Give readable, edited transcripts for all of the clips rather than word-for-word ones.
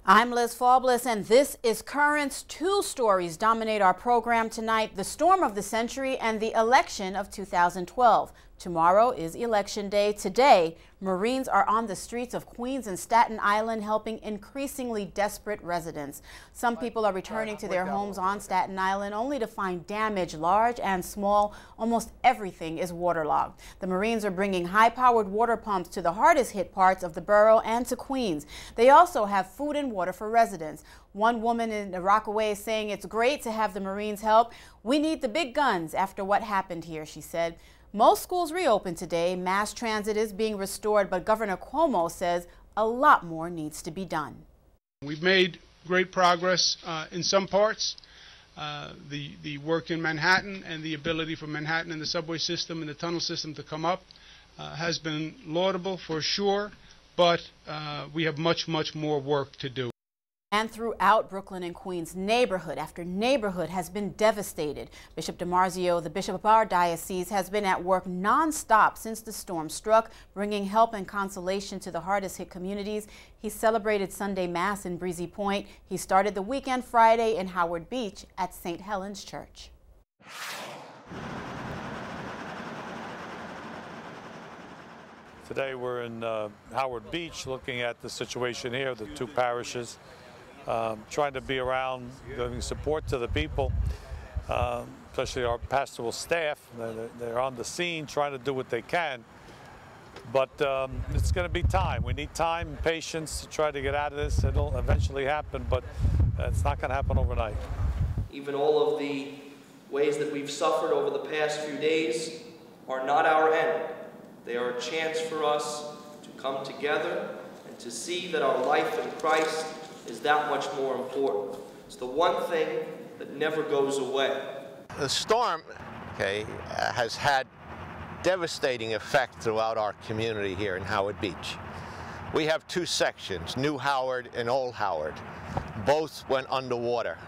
I'm Liz Faublas, and this is Currents. Two stories dominate our program tonight: the storm of the century and the election of 2012. Tomorrow is Election Day. Today, Marines are on the streets of Queens and Staten Island helping increasingly desperate residents. Some people are returning to their homes on Staten Island only to find damage large and small. Almost everything is waterlogged. The Marines are bringing high-powered water pumps to the hardest hit parts of the borough and to Queens. They also have food and water for residents. One woman in Rockaway is saying it's great to have the Marines help. "We need the big guns after what happened here," she said. Most schools reopened today. Mass transit is being restored, but Governor Cuomo says a lot more needs to be done. We've made great progress in some parts. The work in Manhattan and the ability for Manhattan and the subway system and the tunnel system to come up has been laudable for sure, but we have much more work to do. And throughout Brooklyn and Queens, neighborhood after neighborhood has been devastated. Bishop DiMarzio, the bishop of our diocese, has been at work nonstop since the storm struck, bringing help and consolation to the hardest hit communities. He celebrated Sunday Mass in Breezy Point. He started the weekend Friday in Howard Beach at St. Helen's Church. Today we're in Howard Beach looking at the situation here, the two parishes. Trying to be around, giving support to the people, especially our pastoral staff. They're on the scene trying to do what they can. But it's going to be time. We need time and patience to try to get out of this. It'll eventually happen, but it's not going to happen overnight. Even all of the ways that we've suffered over the past few days are not our end. They are a chance for us to come together and to see that our life in Christ is that much more important. It's the one thing that never goes away. The storm, has had devastating effect throughout our community here in Howard Beach. We have two sections, New Howard and Old Howard. Both went underwater.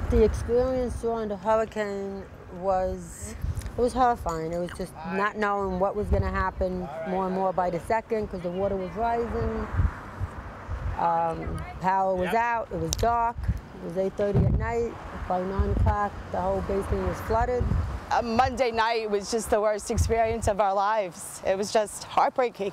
The experience during the hurricane was horrifying. It was just not knowing what was going to happen more and more by the second because the water was rising. Power was out, it was dark, it was 8:30 at night. By 9 o'clock, the whole basement was flooded. Monday night was just the worst experience of our lives. It was just heartbreaking.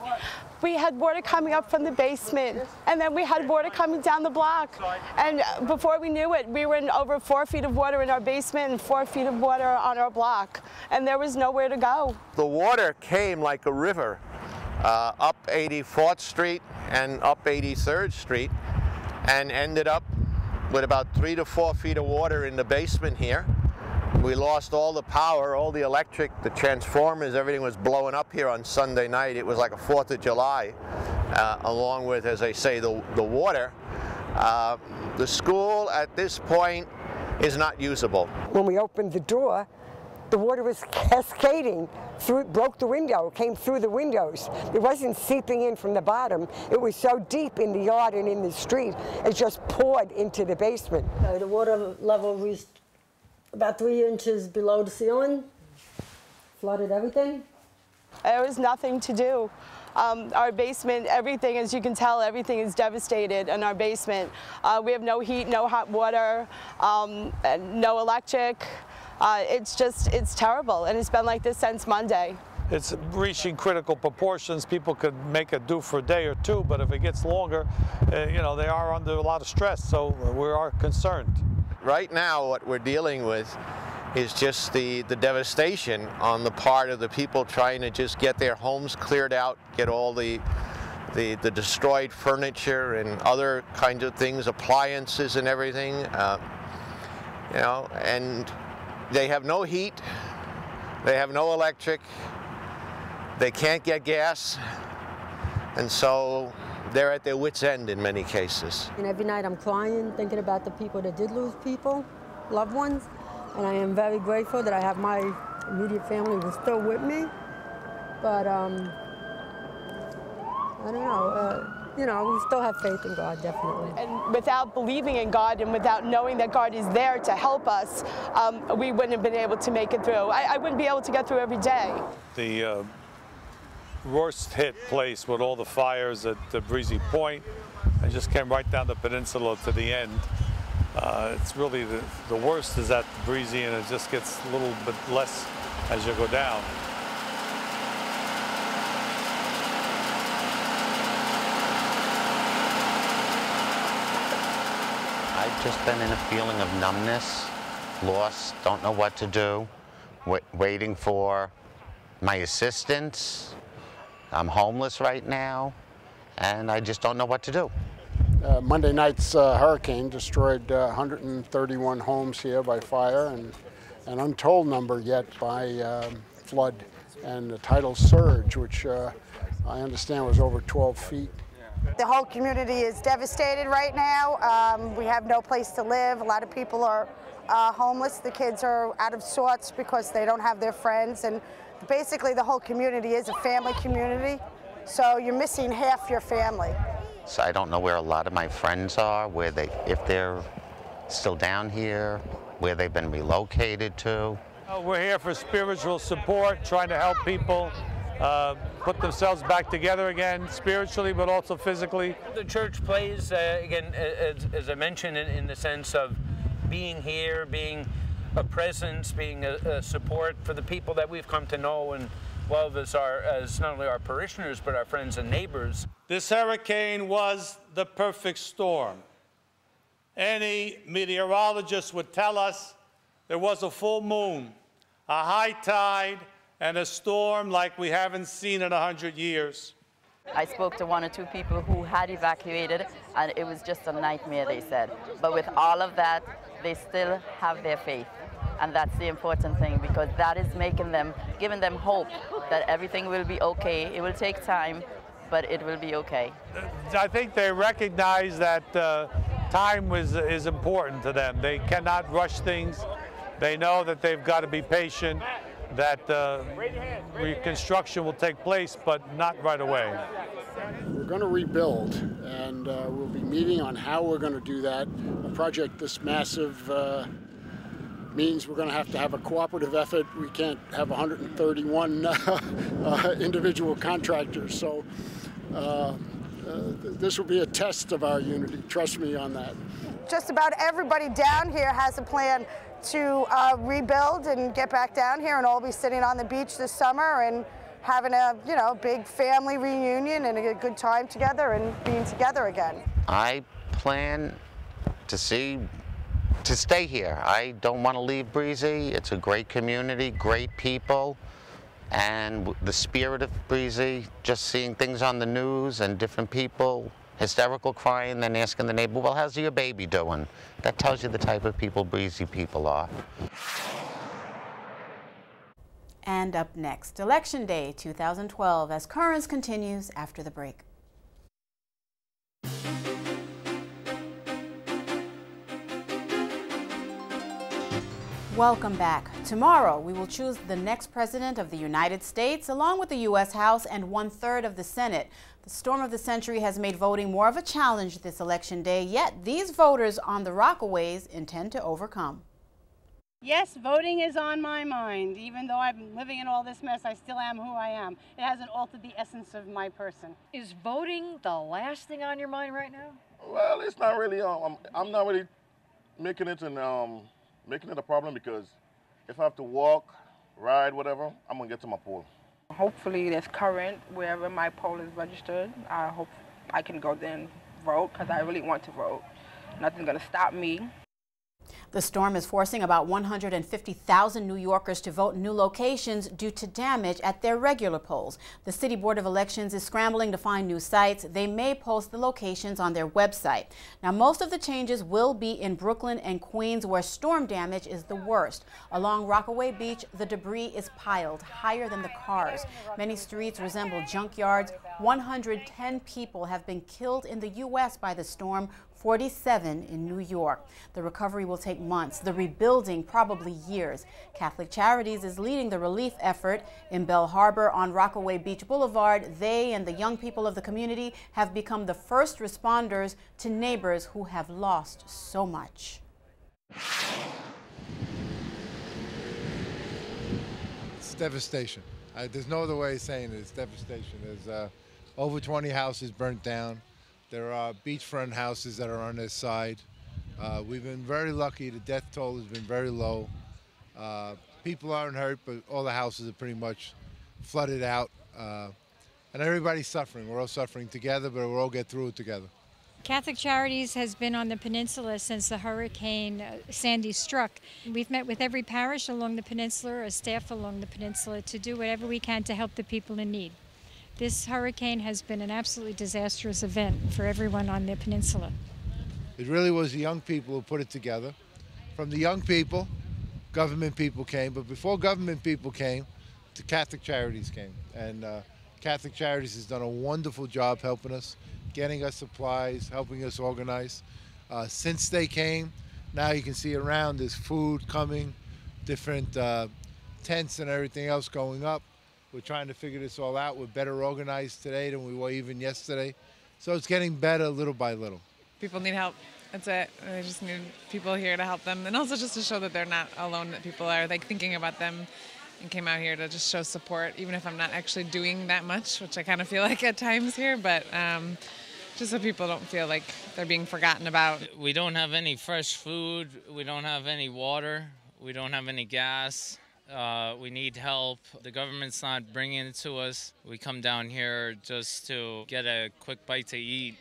We had water coming up from the basement, and then we had water coming down the block. And before we knew it, we were in over 4 feet of water in our basement and 4 feet of water on our block, and there was nowhere to go. The water came like a river. Up 84th Street and up 83rd Street, and ended up with about 3 to 4 feet of water in the basement here. We lost all the power, all the electric, the transformers, everything was blowing up here on Sunday night. It was like a 4th of July, along with, as I say, the water. The school at this point is not usable. When we opened the door, the water was cascading through, broke the window, came through the windows. It wasn't seeping in from the bottom. It was so deep in the yard and in the street, it just poured into the basement. The water level reached about 3 inches below the ceiling, flooded everything. There was nothing to do. Our basement, everything, as you can tell, everything is devastated in our basement. We have no heat, no hot water, and no electric. It's terrible, and it's been like this since Monday. It's reaching critical proportions. People could make it do for a day or two, but if it gets longer, they are under a lot of stress, so we are concerned. Right now, what we're dealing with is just the devastation on the part of the people trying to just get their homes cleared out, get all the destroyed furniture and other kinds of things, appliances and everything, and they have no heat, they have no electric, they can't get gas, and so they're at their wits' end in many cases. And every night I'm crying, thinking about the people that did lose people, loved ones, and I am very grateful that I have my immediate family who's still with me, but I don't know. We still have faith in God, definitely. And without believing in God and without knowing that God is there to help us, we wouldn't have been able to make it through. I wouldn't be able to get through every day. The worst hit place with all the fires at Breezy Point, and just came right down the peninsula to the end. It's really the worst is at Breezy, and it just gets a little bit less as you go down. I've just been in a feeling of numbness, lost, don't know what to do, waiting for my assistance. I'm homeless right now, and I just don't know what to do. Monday night's hurricane destroyed 131 homes here by fire, and an untold number yet by flood and the tidal surge, which I understand was over 12 feet. The whole community is devastated right now. We have no place to live. A lot of people are homeless. The kids are out of sorts because they don't have their friends. And basically the whole community is a family community. So you're missing half your family. So I don't know where a lot of my friends are, if they're still down here, where they've been relocated to. We're here for spiritual support, trying to help people put themselves back together again, spiritually, but also physically. The church plays, again, as I mentioned, in the sense of being here, being a presence, being a support for the people that we've come to know and love as not only our parishioners, but our friends and neighbors. This hurricane was the perfect storm. Any meteorologist would tell us there was a full moon, a high tide, and a storm like we haven't seen in 100 years. I spoke to one or two people who had evacuated, and it was just a nightmare, they said. But with all of that, they still have their faith. And that's the important thing, because that is giving them hope that everything will be okay. It will take time, but it will be okay. I think they recognize that time is important to them. They cannot rush things. They know that they've got to be patient, that reconstruction will take place, but not right away. We're going to rebuild, and we'll be meeting on how we're going to do that. A project this massive means we're going to have a cooperative effort. We can't have 131 individual contractors, so this will be a test of our unity. Trust me on that. Just about everybody down here has a plan to rebuild and get back down here, and all be sitting on the beach this summer and having a big family reunion and a good time together and being together again. I plan to stay here. I don't want to leave Breezy. It's a great community, great people, and the spirit of Breezy, just seeing things on the news and different people, hysterical crying, then asking the neighbor, well, how's your baby doing? That tells you the type of people Breezy people are. And up next, Election Day 2012, as Currents continues after the break. Welcome back. Tomorrow, we will choose the next president of the United States, along with the U.S. House and 1/3 of the Senate. The storm of the century has made voting more of a challenge this election day, yet these voters on the Rockaways intend to overcome. Yes, voting is on my mind. Even though I'm living in all this mess, I still am who I am. It hasn't altered the essence of my person. Is voting the last thing on your mind right now? Well, it's not really. I'm not really making it a problem, because if I have to walk, ride, whatever, I'm gonna get to my poll. Hopefully there's current wherever my poll is registered. I hope I can go there and vote, because I really want to vote. Nothing's gonna stop me. The storm is forcing about 150,000 New Yorkers to vote in new locations due to damage at their regular polls. The City Board of Elections is scrambling to find new sites. They may post the locations on their website. Now, most of the changes will be in Brooklyn and Queens, where storm damage is the worst. Along Rockaway Beach, the debris is piled higher than the cars. Many streets resemble junkyards. 110 people have been killed in the U.S. by the storm, 47 in New York. The recovery will take months, the rebuilding probably years. Catholic Charities is leading the relief effort. In Bell Harbor on Rockaway Beach Boulevard, they and the young people of the community have become the first responders to neighbors who have lost so much. It's devastation. There's no other way of saying it. It's devastation. There's over 20 houses burnt down. There are beachfront houses that are on this side. We've been very lucky. The death toll has been very low. People aren't hurt, but all the houses are pretty much flooded out. And everybody's suffering. We're all suffering together, but we'll all get through it together. Catholic Charities has been on the peninsula since the Hurricane Sandy struck. We've met with every parish along the peninsula, or staff along the peninsula, to do whatever we can to help the people in need. This hurricane has been an absolutely disastrous event for everyone on the peninsula. It really was the young people who put it together. From the young people, government people came, but before government people came, the Catholic Charities came. And Catholic Charities has done a wonderful job helping us, getting us supplies, helping us organize. Since they came, now you can see around there's food coming, different tents and everything else going up. We're trying to figure this all out. We're better organized today than we were even yesterday. So it's getting better little by little. People need help. That's it. They just need people here to help them, and also just to show that they're not alone, that people are like thinking about them and came out here to just show support, even if I'm not actually doing that much, which I kind of feel like at times here, but just so people don't feel like they're being forgotten about. We don't have any fresh food. We don't have any water. We don't have any gas. We need help. The government's not bringing it to us. We come down here just to get a quick bite to eat,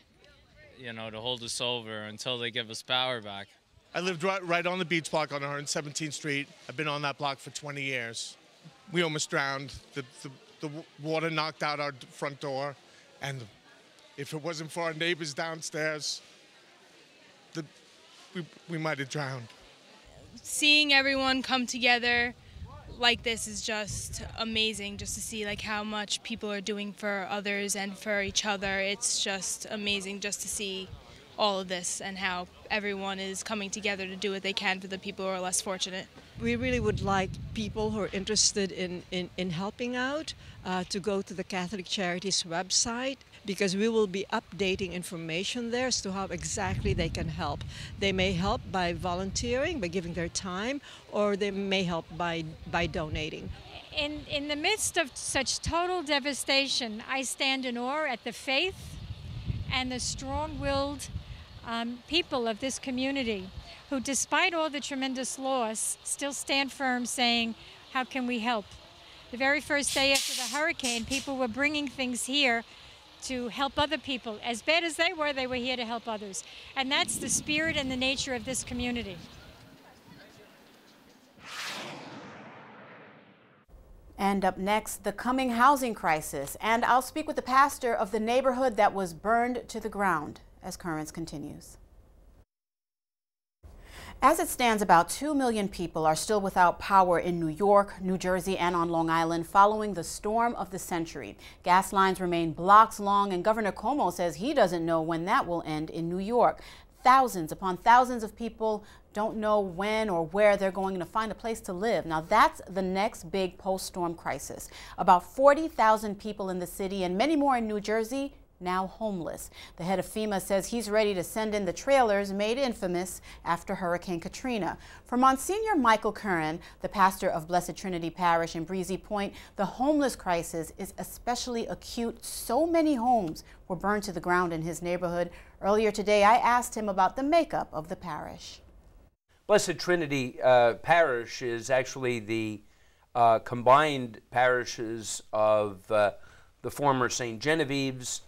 you know, to hold us over until they give us power back. I lived right on the beach block on 117th Street. I've been on that block for 20 years. We almost drowned. The water knocked out our front door, and if it wasn't for our neighbors downstairs, we might have drowned. Seeing everyone come together like this is just amazing, just to see like how much people are doing for others and for each other. It's just amazing just to see all of this and how everyone is coming together to do what they can for the people who are less fortunate. We really would like people who are interested in helping out to go to the Catholic Charities website, because we will be updating information there as to how exactly they can help. They may help by volunteering, by giving their time, or they may help by donating. In the midst of such total devastation, I stand in awe at the faith and the strong-willed people of this community who, despite all the tremendous loss, still stand firm saying, how can we help? The very first day after the hurricane, people were bringing things here to help other people. As bad as they were here to help others. And that's the spirit and the nature of this community. And up next, the coming housing crisis. And I'll speak with the pastor of the neighborhood that was burned to the ground as Currents continues. As it stands, about 2 million people are still without power in New York, New Jersey, and on Long Island following the storm of the century. Gas lines remain blocks long, and Governor Cuomo says he doesn't know when that will end in New York. Thousands upon thousands of people don't know when or where they're going to find a place to live. Now that's the next big post-storm crisis. About 40,000 people in the city and many more in New Jersey now homeless. The head of FEMA says he's ready to send in the trailers made infamous after Hurricane Katrina. For Monsignor Michael Curran, the pastor of Blessed Trinity Parish in Breezy Point, the homeless crisis is especially acute. So many homes were burned to the ground in his neighborhood. Earlier today, I asked him about the makeup of the parish. Blessed Trinity Parish is actually the combined parishes of the former St. Genevieve's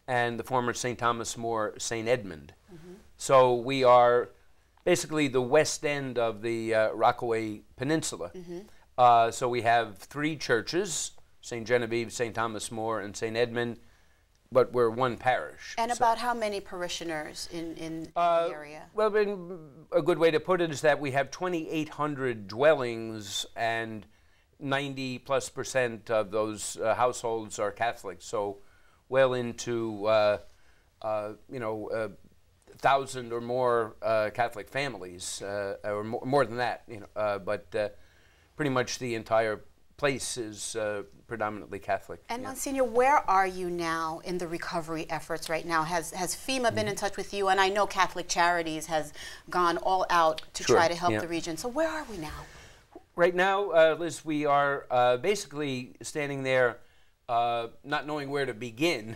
and the former St. Thomas More, St. Edmund. So we are basically the west end of the Rockaway Peninsula. So we have 3 churches, St. Genevieve, St. Thomas More, and St. Edmund, but we're one parish. And about how many parishioners in the area? Well, a good way to put it is that we have 2,800 dwellings, and 90+% of those households are Catholic. So well into, 1,000 or more Catholic families, or more than that, but pretty much the entire place is predominantly Catholic. And Monsignor, where are you now in the recovery efforts right now? Has FEMA been in touch with you? And I know Catholic Charities has gone all out to try to help the region. So where are we now? Right now, Liz, we are basically standing there not knowing where to begin,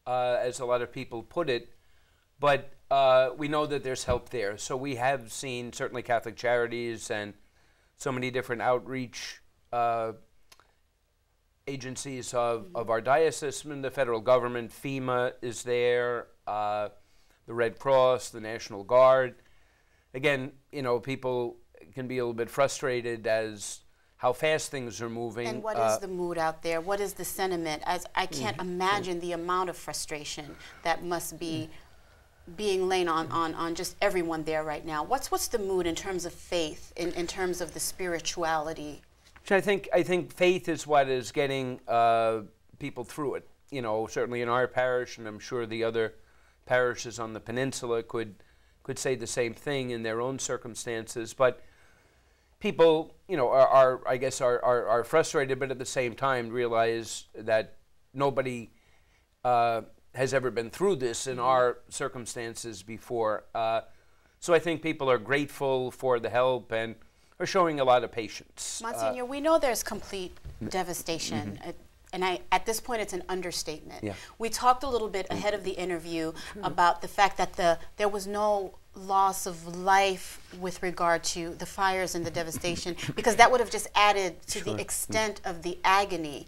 as a lot of people put it, but we know that there's help there. So we have seen certainly Catholic Charities and so many different outreach agencies of our diocese, and the federal government. FEMA is there, the Red Cross, the National Guard. Again, you know, people can be a little bit frustrated as how fast things are moving. And what is the mood out there? What is the sentiment? As I can't imagine the amount of frustration that must be being laid on just everyone there right now. What's the mood in terms of faith, in terms of the spirituality? I think faith is what is getting people through it. You know, certainly in our parish, and I'm sure the other parishes on the peninsula could say the same thing in their own circumstances. But people, you know, are frustrated, but at the same time realize that nobody has ever been through this in our circumstances before. So I think people are grateful for the help and are showing a lot of patience. Monsignor, we know there's complete devastation. And at this point, it's an understatement. Yeah. We talked a little bit ahead of the interview about the fact that there was no loss of life with regard to the fires and the devastation, because that would have just added to the extent of the agony.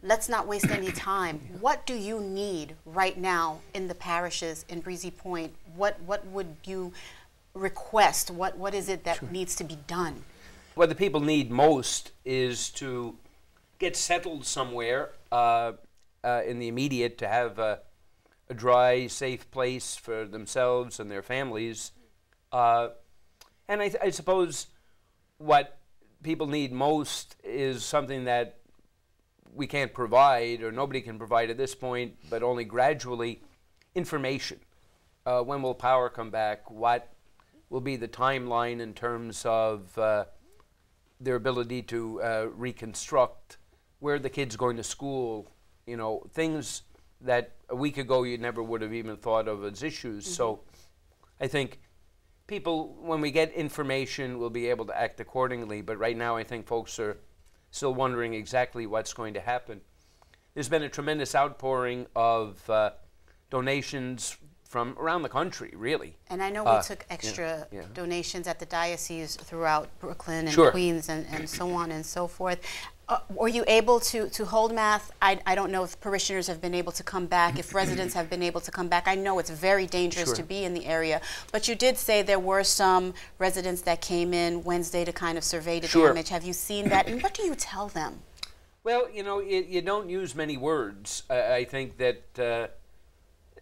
Let's not waste any time. What do you need right now in the parishes in Breezy Point? What would you request? What is it that needs to be done? What the people need most is to get settled somewhere in the immediate, to have a dry, safe place for themselves and their families. And I suppose what people need most is something that we can't provide, or nobody can provide at this point, but only gradually: information. When will power come back? What will be the timeline in terms of their ability to reconstruct? Where are the kids going to school? You know, things that a week ago you never would have even thought of as issues. So I think people, when we get information, will be able to act accordingly. But right now I think folks are still wondering exactly what's going to happen. There's been a tremendous outpouring of donations from around the country, really. And I know we took extra donations at the diocese throughout Brooklyn and Queens and so on and so forth. Were you able to hold Mass? I don't know if parishioners have been able to come back, if residents have been able to come back. I know it's very dangerous to be in the area, but you did say there were some residents that came in Wednesday to kind of survey the damage. Have you seen that? And what do you tell them? Well, you know, you don't use many words. I think that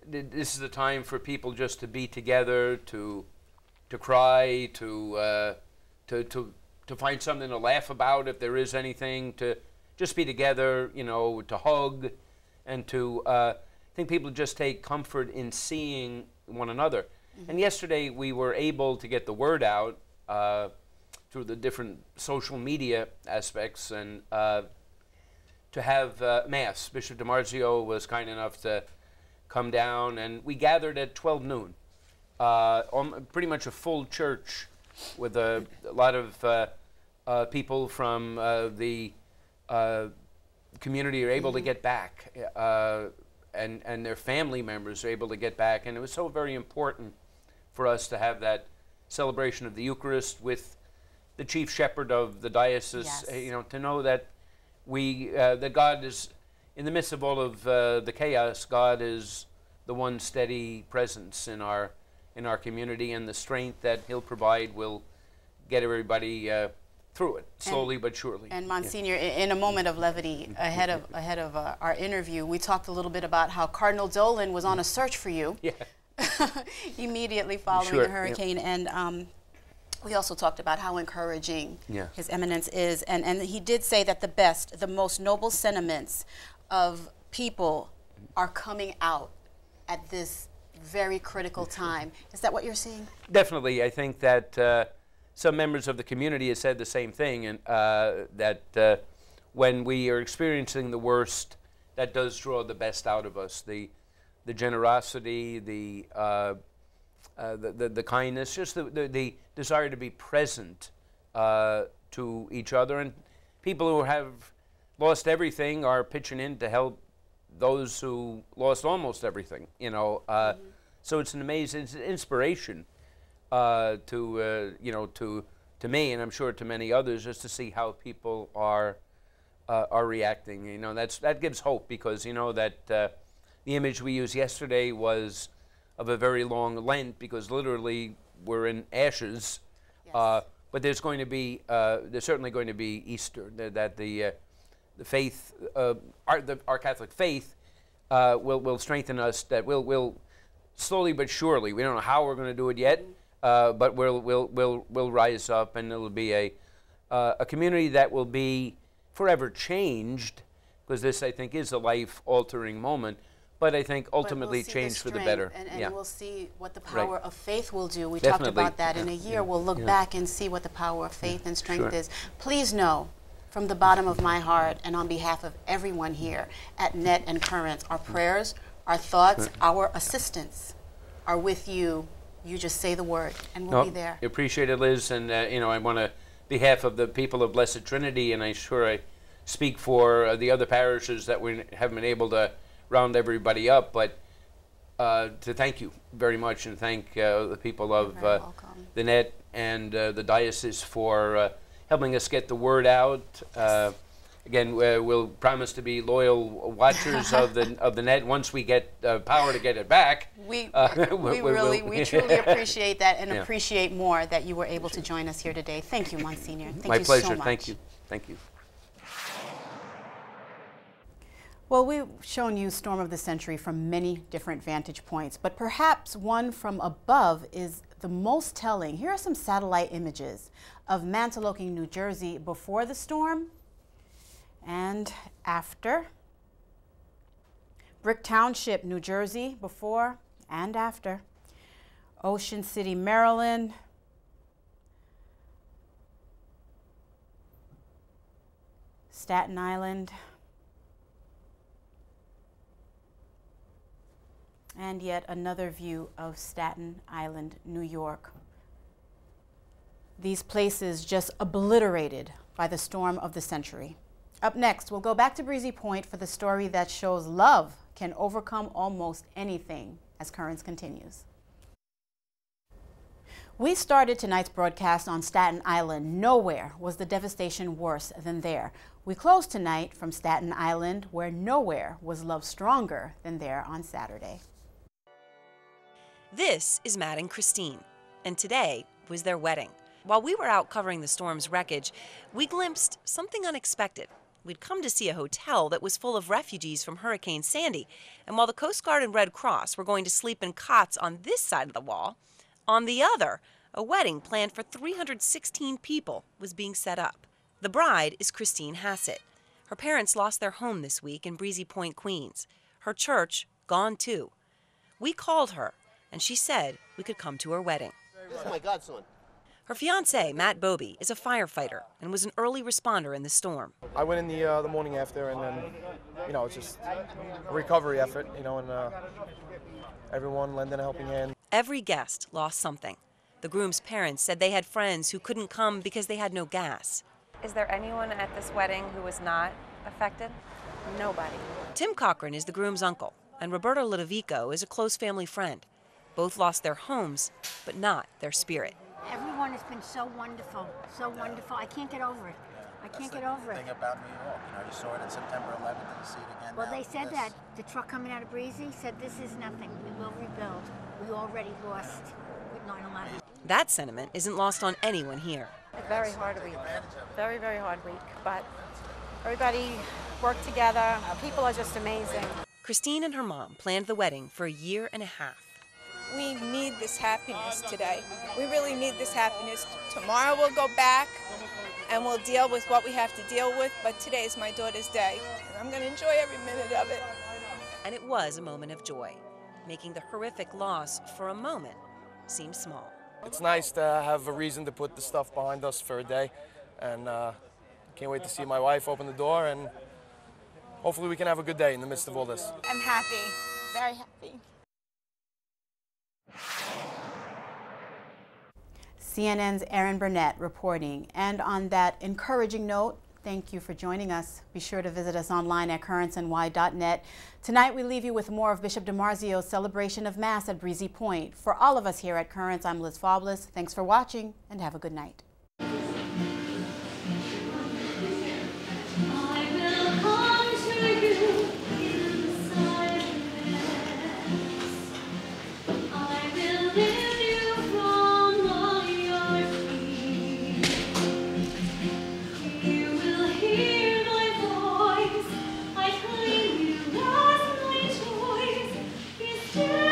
this is the time for people just to be together, to cry, to find something to laugh about if there is anything, to just be together, you know, to hug, and to, I think people just take comfort in seeing one another. And yesterday we were able to get the word out through the different social media aspects, and to have Mass. Bishop DiMarzio was kind enough to come down, and we gathered at 12 noon. Pretty much a full church with a lot of people from the community are able to get back, and their family members are able to get back. And it was so very important for us to have that celebration of the Eucharist with the chief shepherd of the diocese, you know, to know that that God is, in the midst of all of the chaos, God is the one steady presence in our community, and the strength that He'll provide will get everybody through it, slowly but surely. And Monsignor, in a moment of levity ahead of our interview, we talked a little bit about how Cardinal Dolan was on a search for you immediately following the hurricane, and we also talked about how encouraging His Eminence is, and he did say that the most noble sentiments of people are coming out at this very critical time. Is that what you're seeing? Definitely. I think that some members of the community have said the same thing, and that when we are experiencing the worst, that does draw the best out of us. The generosity, the kindness, just the desire to be present to each other, and people who have lost everything are pitching in to help those who lost almost everything. So it's an amazing inspiration to me, and I'm sure to many others, just to see how people are reacting. That gives hope, because that the image we used yesterday was of a very long Lent, because literally we're in ashes. Yes. But there's certainly going to be Easter. That the faith, our Catholic faith, will strengthen us. That will slowly but surely. We don't know how we're going to do it yet, but we'll rise up, and it'll be a community that will be forever changed, because this, I think, is a life-altering moment. But I think ultimately change for the better. And we'll see what the power of faith will do. We Definitely. talked about that. In a year, we'll look back and see what the power of faith and strength is. Please know, from the bottom of my heart, and on behalf of everyone here at NET and Currents, our prayers, our thoughts, our assistance are with you. You just say the word, and we'll be there. Appreciate it, Liz. And I want to, behalf of the people of Blessed Trinity, and I speak for the other parishes that we haven't been able to round everybody up, but to thank you very much, and thank the people of the NET and the diocese for helping us get the word out. Yes. Again, we'll promise to be loyal watchers of the NET once we get power to get it back. We truly appreciate that, and appreciate more that you were able to join us here today. Thank you, Monsignor. Thank you pleasure. So much. Thank you. Thank you. Well, we've shown you Storm of the Century from many different vantage points, but perhaps one from above is the most telling. Here are some satellite images of Mantoloking, New Jersey before the storm and after. Brick Township, New Jersey before and after. Ocean City, Maryland. Staten Island. And yet another view of Staten Island, New York. These places just obliterated by the storm of the century. Up next, we'll go back to Breezy Point for the story that shows love can overcome almost anything, as Currents continues. We started tonight's broadcast on Staten Island. Nowhere was the devastation worse than there. We closed tonight from Staten Island, where nowhere was love stronger than there on Saturday. This is Matt and Christine, and today was their wedding. While we were out covering the storm's wreckage, we glimpsed something unexpected. We'd come to see a hotel that was full of refugees from Hurricane Sandy, and while the Coast Guard and Red Cross were going to sleep in cots on this side of the wall, on the other, a wedding planned for 316 people was being set up. The bride is Christine Hassett. Her parents lost their home this week in Breezy Point, Queens. Her church, gone too. We called her, and she said we could come to her wedding. This is my godson. Her fiancé, Matt Bobie, is a firefighter and was an early responder in the storm. I went in the morning after, and then, it's just a recovery effort, and everyone lending a helping hand. Every guest lost something. The groom's parents said they had friends who couldn't come because they had no gas. Is there anyone at this wedding who was not affected? Nobody. Tim Cochran is the groom's uncle, and Roberto Ludovico is a close family friend. Both lost their homes, but not their spirit. Everyone has been so wonderful, so wonderful. I can't get over it. I can't get over it. That's the thing about New York. You saw it on September 11th, and you see it again Well, now. they said that. The truck coming out of Breezy said this is nothing. We will rebuild. We already lost with 9/11. That sentiment isn't lost on anyone here. A very hard week. Very, very hard week. But everybody worked together. People are just amazing. Christine and her mom planned the wedding for a year and a half. We need this happiness today. We really need this happiness. Tomorrow we'll go back and we'll deal with what we have to deal with, but today is my daughter's day, and I'm going to enjoy every minute of it. And it was a moment of joy, making the horrific loss for a moment seem small. It's nice to have a reason to put the stuff behind us for a day, and can't wait to see my wife open the door, and hopefully we can have a good day in the midst of all this. I'm happy, very happy. CNN's Aaron Burnett reporting. And on that encouraging note, thank you for joining us. Be sure to visit us online at currentsny.net. Tonight we leave you with more of Bishop DiMarzio's celebration of Mass at Breezy Point. For all of us here at Currents, I'm Liz Faublas. Thanks for watching and have a good night. Yeah.